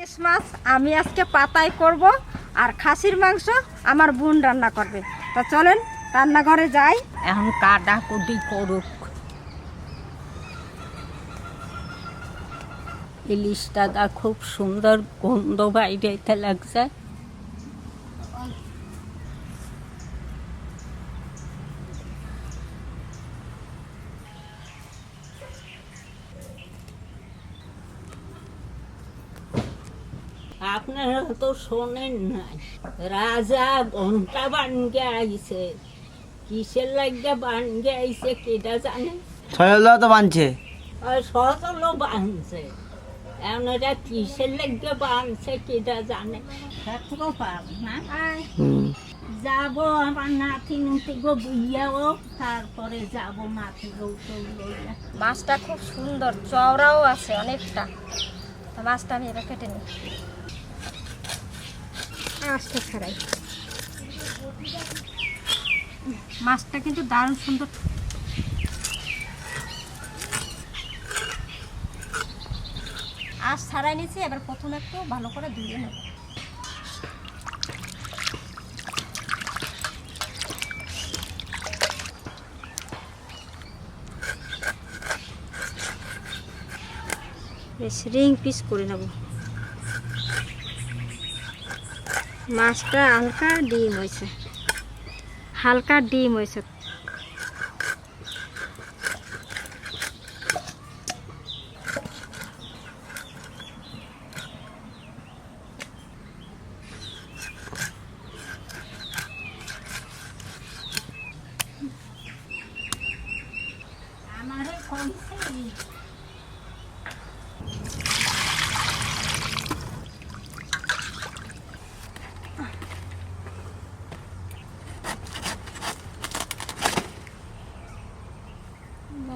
ইলিশ মাছ আমি আজকে পাতায় করব, আর খাসির মাংস আমার বোন রান্না করবে। তো চলেন রান্নাঘরে যাই। এখন কাটাকুটি করুক। ইলিশটা খুব সুন্দর গন্ধ বাইরেতে লাগছে। আপনারা তো শোনেন নাই, রাজা ঘন্টা বানকে আইছে। কিসের লাগে বানকে আইছে কেটা জানে? ছয়লা তো বানছে, সজলও বানছে। এখন এটা কিসের লাগে বানছে কেটা জানে? থাকবো পাব না, যাবো আমার নাতি নুতি গো বুইয়াও, তারপরে যাবো নাতি গো লইয়া। মাছটা খুব সুন্দর, চওড়াও আছে অনেকটা। তো মাছটা আমি এবার কেটে নিই, আঁশটা ছাড়াই। মাছটা কিন্তু দারুণ সুন্দর। আঁশ ছাড়াই নিয়েছি, এবার প্রথমে একটু ভালো করে ধুয়ে নেব। বেশ রিং পিস করে নেব। মাছটা হালকা ডিম হয়েছে, হালকা ডিম হয়েছে। আমারে কইছে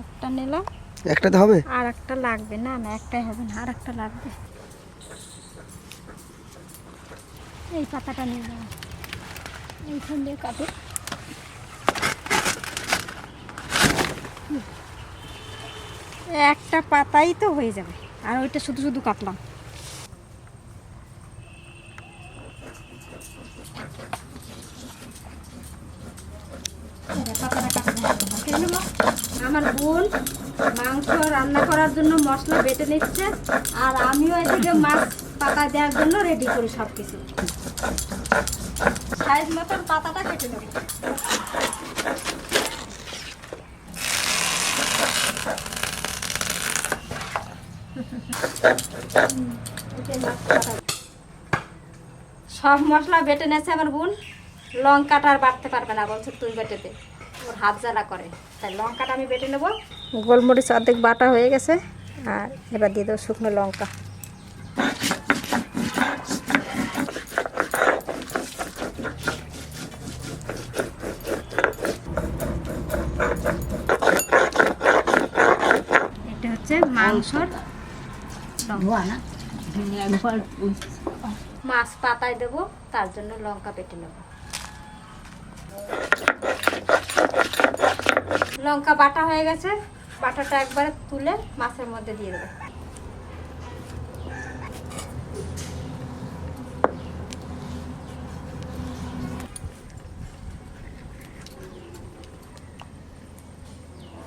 একটা নিলাম, একটাতে হবে, আর একটা লাগবে। না না, একটাই হবে না, আর একটা লাগবে। এই পাতাটা নিলাম, এইখান দিয়ে কাটে। একটা পাতাই তো হয়ে যাবে, আর ওইটা শুধু শুধু কাটলাম। আমার বোন মাংস রান্না করার জন্য মশলা বেটে নিচ্ছে, আর আমিও এদিকে মাছ পাতা দেওয়ার জন্য রেডি করি সব কিছু। সাইজ মতন পাতাটা কেটে নেব। সব মশলা বেটে নেছে আমার বোন। লঙ্কাটা আর বাটতে পারবে না, বলছে তুই বেটে দে, ওর হাত জ্বালা করে। তাই লঙ্কাটা আমি বেটে নেব। গোলমরিচ অর্ধেক বাটা হয়ে গেছে, আর এবার দিয়ে দেবো শুকনো লঙ্কা। এটা হচ্ছে মাংসর না একবার মাছ পাতায় দেবো, তার জন্য লঙ্কা বেটে নেব। লঙ্কা বাটা হয়ে গেছে, বাটাটা একবারে তুলে মাছের মধ্যে দিয়ে দেবো।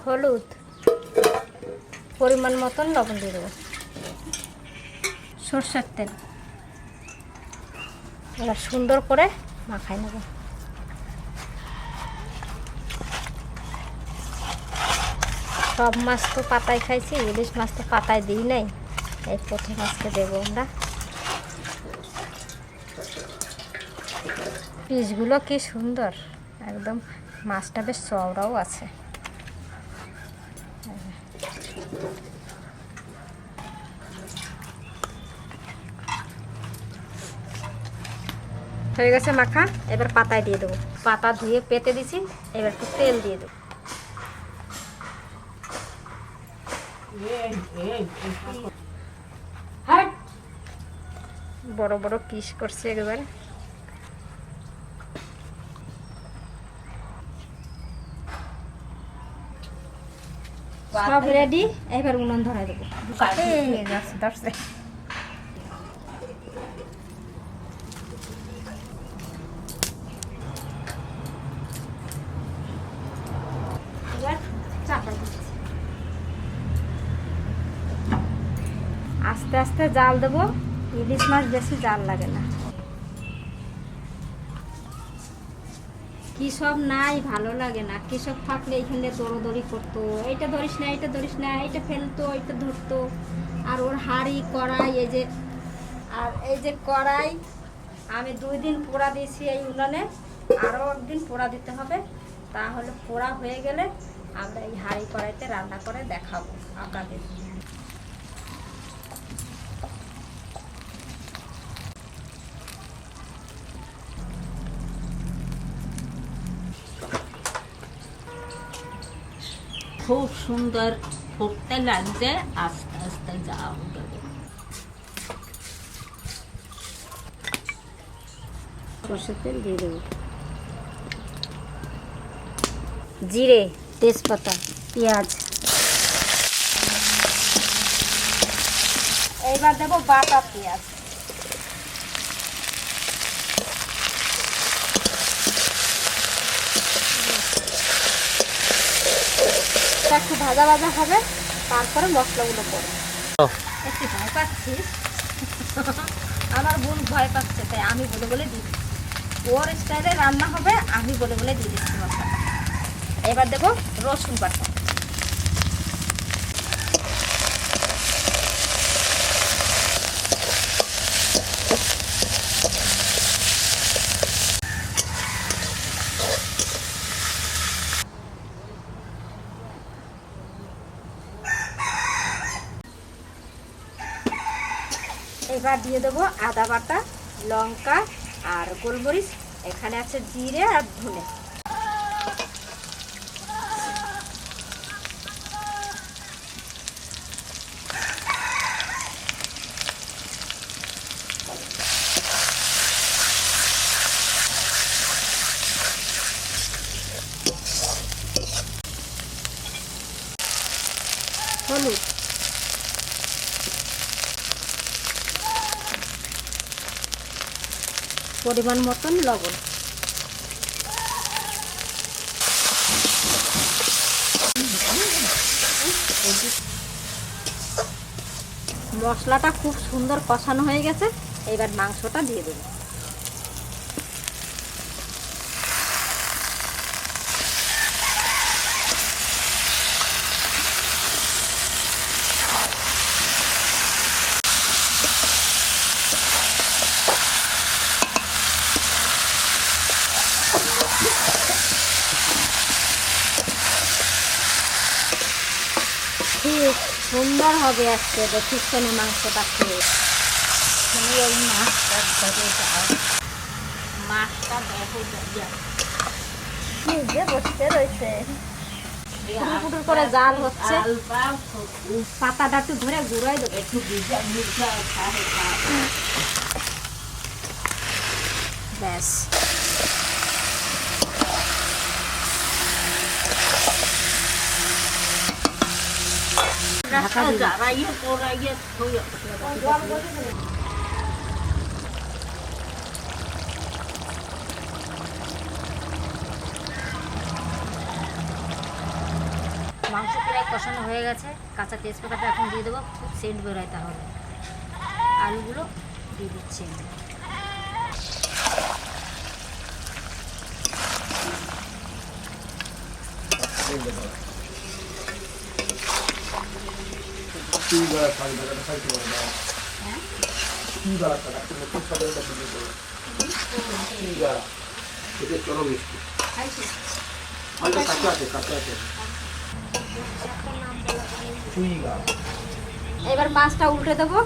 হলুদ, পরিমাণ মতন লবণ দিয়ে দেবো। সরষের তেল, এবার সুন্দর করে মাখাই নেব। সব মাছ তো পাতায় খাইছি, ইলিশ মাছ তো পাতায় দিই নাই, এই প্রথম মাছকে দেবো আমরা। পিসগুলো কি সুন্দর, একদম মাছটা বেশ চওড়াও আছে। হয়ে গেছে মাখা, এবার পাতায় দিয়ে দেবো। পাতা ধুয়ে পেতে দিছি, এবার একটু তেল দিয়ে দেবো। বড় বড় পিস করছি একেবারে। সব রেডি, এবার উনুন ধরাই দেবো। আস্তে আস্তে জাল দেবো, ইলিশ মাছ বেশি জাল লাগে না। কৃষক নাই ভালো লাগে না, কৃষক থাকলে এইখানে দৌড়দৌড়ি করতো, এইটা ধরিস না, এইটা ধরিস না, এইটা ফেলতো, এইটা ধরতো। আর ওর হাঁড়ি কড়াই, এই যে কড়াই আমি 2 দিন পোড়া দিয়েছি এই উনানে, আরও একদিন পোড়া দিতে হবে। তাহলে পোড়া হয়ে গেলে আমরা এই হাঁড়ি কড়াইতে রান্না করে দেখাবো আপনাদের। খুব সুন্দর ফুটতে লাগছে, আস্তে আস্তে জাল দেবো। সরষের তেল দিয়ে দেবো, জিরে, তেজপাতা, পেঁয়াজ। এইবার দেবো বাটা পেঁয়াজ। একটু ভাজা ভাজা হবে, তারপরে মশলাগুলো পড়ে। একটু ভয় পাচ্ছিস? আমার বোন ভয় পাচ্ছে, তাই আমি বলে বলে দিই, ওর স্টাইলে রান্না হবে, আমি বলে বলে দিয়ে দিচ্ছি মশলাটা। এবার দেবো রসুন বাটা। এবার দিয়ে দেবো আদা বাটা, লঙ্কা আর গোলমরিচ, এখানে আছে জিরে আর ধনে। হলুদ, পরিমাণ মতন লবণ। মশলাটা খুব সুন্দর কষানো হয়ে গেছে, এবার মাংসটা দিয়ে দেবো। খুব সুন্দর হবে আজকে, দেখিস কেন মাংসটা খেয়ে। এই মাছটা ধরে যাও, মাছটা দেখো নিজে বসতে রয়েছে, ফুটুর করে জাল হচ্ছে। পাতাটা একটু ধরে ঘুরাই দেবো, একটু ভিজা ভিজা খাবে। ব্যাস। ঢাকা দিয়ে জ্বালাইয়ে পোড়াইয়ে থইয়ে মাংস প্রায় কষানো হয়ে গেছে, কাঁচা তেজপাতাটা এখন দিয়ে দেবো, খুব সেন্ট বেরোয়। তাহলে আলুগুলো দিয়ে দিচ্ছি। এবার মাছটা উল্টে দেবো,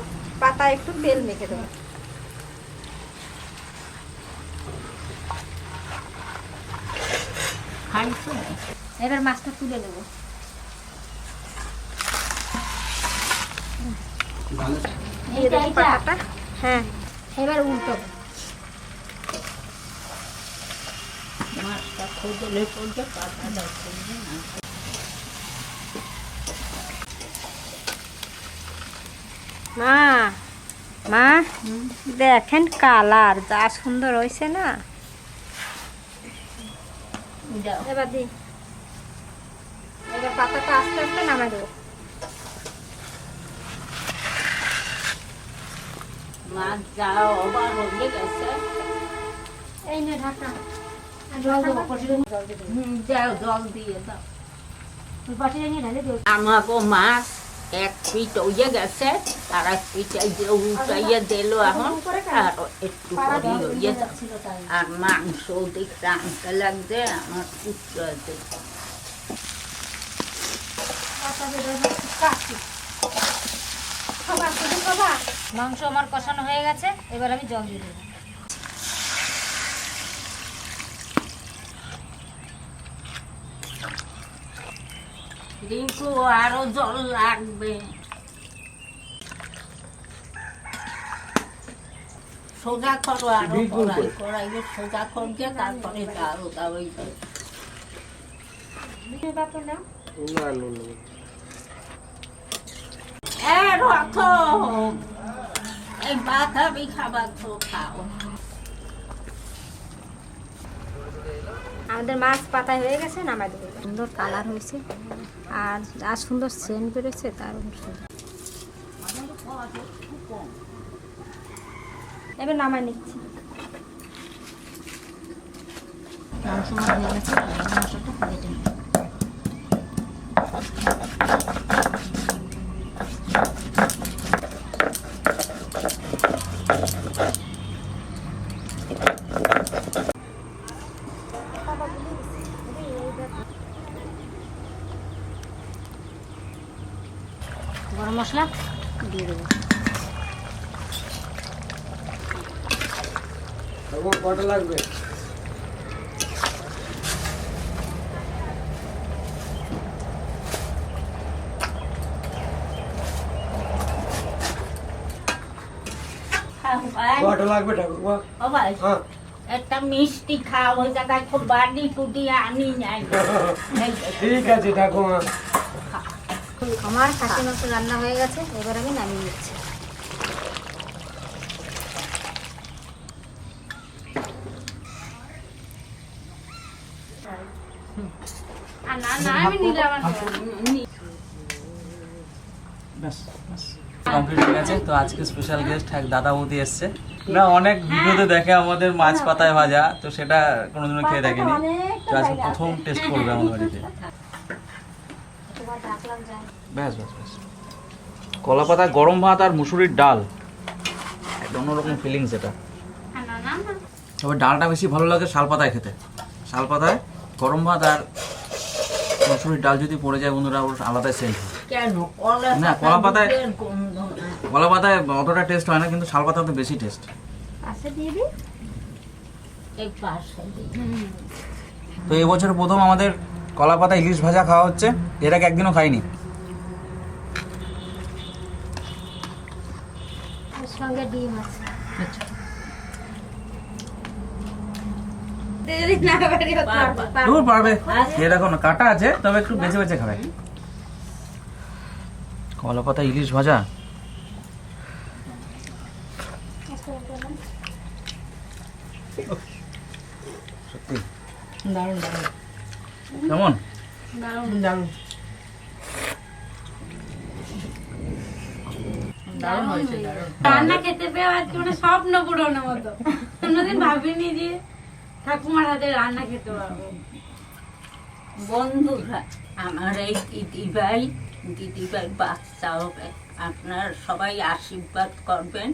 পাতায় একটু তেল মেখে দেবো। এবার মাছটা তুলে দেবো। পাতাটা, হ্যাঁ, এবার উল্টো। মাছটা খুদলে পড়ছে, পাতাটা খুলবে না। মা, মা দেখেন কালার যা সুন্দর হয়েছে না। এবার দিই, এবার পাতাটা আস্তে আস্তে নামাই দেবো। মাছ যাও আবার হয়ে গেছে। এই নে ঢাকা জল দেবো কষিয়ে যাও জল দিয়ে দাও। বাটিটা নিয়ে ঢালে দিও। আমাকে মাছ এক পিঠ হয়ে গেছে, আর এক পিঠ এই যে উল্টাইয়ে দিল এখন, আর একটু করে হয়ে যাবে। আর মাংস দেখতে আনতে লাগছে আমার পুত্রতে। মাংস আমার কষানো হয়ে গেছে, এবার আমি জল দিয়ে দেবো। রিঙ্কু আরো জল লাগবে। সোজা করো, আরো কড়াইয়ে সোজা করবে, তারপরে ডাল দাও। রাখো, এই বাতাবি খাবার তো খাও। আমাদের মাছ পাতায় হয়ে গেছে, নামাই দেবো। সুন্দর কালার হয়েছে আর যা সুন্দর সেন্ট বেরোচ্ছে তার এবার নামাই নিচ্ছি। মাংস হয়ে গেছে, মাংসটা কেটে নিই। গরম মশলা দিয়ে দেবো। কটা লাগবে? কটা লাগবে ঠাকুমা? ও ভাই, হ্যাঁ। একটা মিষ্টি খাও, ওই জায়গায় খুব বাড়ি ফুটি আনি নাই। ঠিক আছে ঠাকুমা। আমার খাসি মাংস রান্না হয়ে গেছে, এবার আমি নামিয়ে নিচ্ছি। কমপ্লিট হয়ে গেছে। তো আজকে স্পেশাল গেস্ট এক দাদা বৌদি এসছে। না অনেক ভিডিওতে দেখে আমাদের মাছ পাতায় ভাজা, তো সেটা কোনোদিনও খেয়ে দেখেনি। তো আজকে প্রথম টেস্ট করবে আমাদের বাড়িতে। ব্যাস ব্যাস ব্যাস। কলা পাতায় গরম ভাত আর মুসুরির ডাল, একটা অন্যরকম ফিলিংস এটা। তবে ডালটা বেশি ভালো লাগে শাল পাতায় খেতে। শাল পাতায় গরম ভাত আর মুসুরির ডাল যদি পড়ে যায় বন্ধুরা, ওর আলাদাই সেন্ট হয়। কেন? না, কলা পাতায় অতটা টেস্ট হয় না, কিন্তু শাল পাতাতে বেশি টেস্ট। তো এই বছর প্রথম আমাদের কলা পাতা ইলিশ ভাজা খাওয়া হচ্ছে, এর আগে একদিনও খাইনি। সঙ্গে ডিম আছে। দূর পারবে, খেয়ে দেখো না, কাটা আছে তবে একটু বেছে বেছে খাবে। কলা পাতা ইলিশ ভাজা সত্যি দারুণ দারুণ কেমন? দারুণ দারুণ দারুণ হয়েছে, দারুণ। রান্না খেতে পেয়ে আজকে মানে স্বপ্ন পূরণের মতো। কোনোদিন ভাবিনি যে ঠাকুমার হাতে রান্না খেতে পারবো। বন্ধুরা, আমার এই দিদিভাই বাচ্চা হবে, আপনারা সবাই আশীর্বাদ করবেন,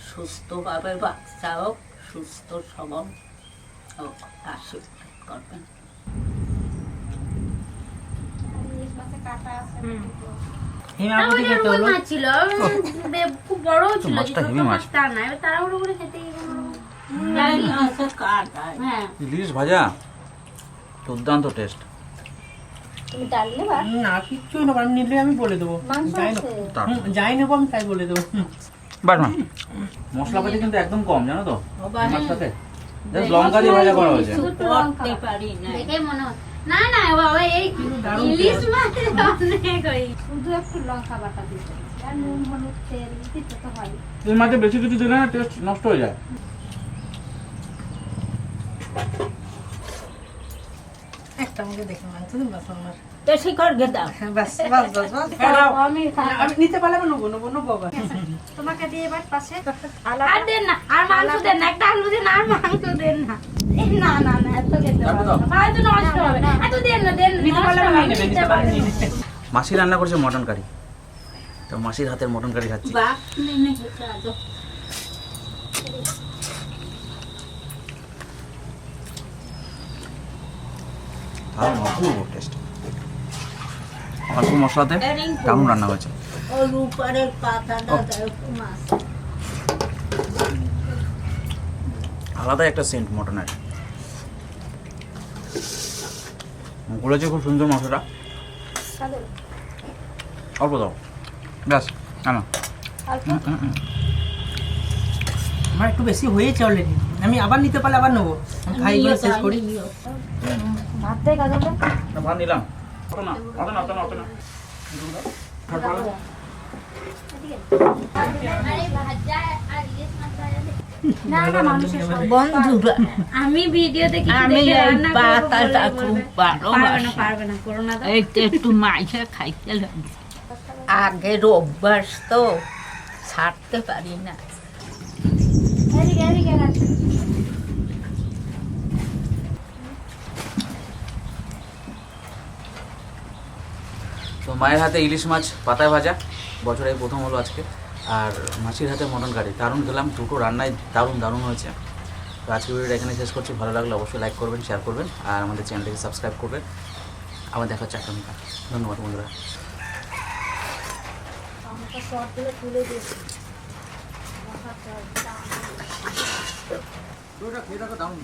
সুস্থভাবে বাচ্চা হোক, সুস্থ সবল হোক, আশীর্বাদ করবেন। ওই মাছ ছিল, খুব বড় ছিল, মাছটা হেভি মাছ। তা না, এবার তাড়াহুড়ো করে খেতে গিয়ে হ্যাঁ। ইলিশ ভাজা দুর্দান্ত টেস্ট। তুমি ডাল নেবা? না কিচ্ছু নেবো, আমি নিলে আমি বলে দেবো। মাংস যাই আছে? যাই নেবো আমি তাই বলে দেবো। বাট না, মশলাপাতি কিন্তু একদম কম, জানো তো মাছটাতে লঙ্কা দিয়ে ভাজা করা হয়েছে। করতে পারি না, দেখে মনে হয় না না বাবা, এই ইলিশ মাছ অনেক ওই শুধু একটু লঙ্কা বাটা দিতে আর নুন হলুদ তেল দিতে তো হয়। এই মাঝে বেশি কিছু দিলে না টেস্ট নষ্ট হয়ে যায়। একটা আমাকে দেখে মাংস দিন বাস আমার। বেশি করে দাও বাস বাস বাস বাস খাও। আমি আমি নিতে পারলে আমি নেবো আবার। তোমাকে দিয়ে এবার পাশে আর দেন না, আর মাংস দেন না, একটা আলু দেন, আর মাংস দেন না। এই না না না, এত খেতে পারবো না। ভাই তো নষ্ট হবে। এত দেন না, দেন না, নিতে পারলে নষ্ট আমি হবে, নিয়ে নেবো, নিতে নিতে পারলে পারবো নিয়ে না। নেবো। মাসি রান্না করছে মটন কারি, তো মাসির হাতের মটন কারি খাচ্ছি। বাপ নিয়ে খেতে আদো ভালো অপূর্ব টেস্ট, অল্প মশলাতে দারুণ রান্না হয়েছে। ওর উপরের পাতাটা দাও মাছ আলাদা একটা সেন্ট মটনের, গুলেছে খুব সুন্দর মশলাটা। অল্প দাও ব্যাস, কেন আমার একটু বেশি হয়েছে অলরেডি, আমি আবার নিতে পারলে আবার নেবো। আমি খাই করে শেষ করি। ভাত দিয়ে কাজল ভাত নিলাম, অত না অত না অত না অত না। না না, মানুষের সব বন্ধুরা আমি ভিডিও দেখি, আমি দেখে এই রান্না করবো পাতাটা বলে খুব বলবে। পারবে না, ভালোবাসি পারবে না, করো না তো। এই তো একটু মাইসে খাইতে লাগছে আগের অভ্যাস তো ছাড়তে পারি না এদিকে এদিকে রাখ। তো মায়ের হাতে ইলিশ মাছ পাতায় ভাজা বছরে প্রথম হলো আজকে, আর মাসির হাতে মটন কারি দারুণ খেলাম, দুটো রান্নায় দারুণ দারুণ হয়েছে। তো আজকে ভিডিওটা এখানে শেষ করছি, ভালো লাগলে অবশ্যই লাইক করবেন, শেয়ার করবেন, আর আমাদের চ্যানেলটিকে সাবস্ক্রাইব করবেন। আবার দেখা হচ্ছে আগামীকাল। ধন্যবাদ বন্ধুরা। আমাকে শর্টগুলো তুলে দিয়েছি। দারুণ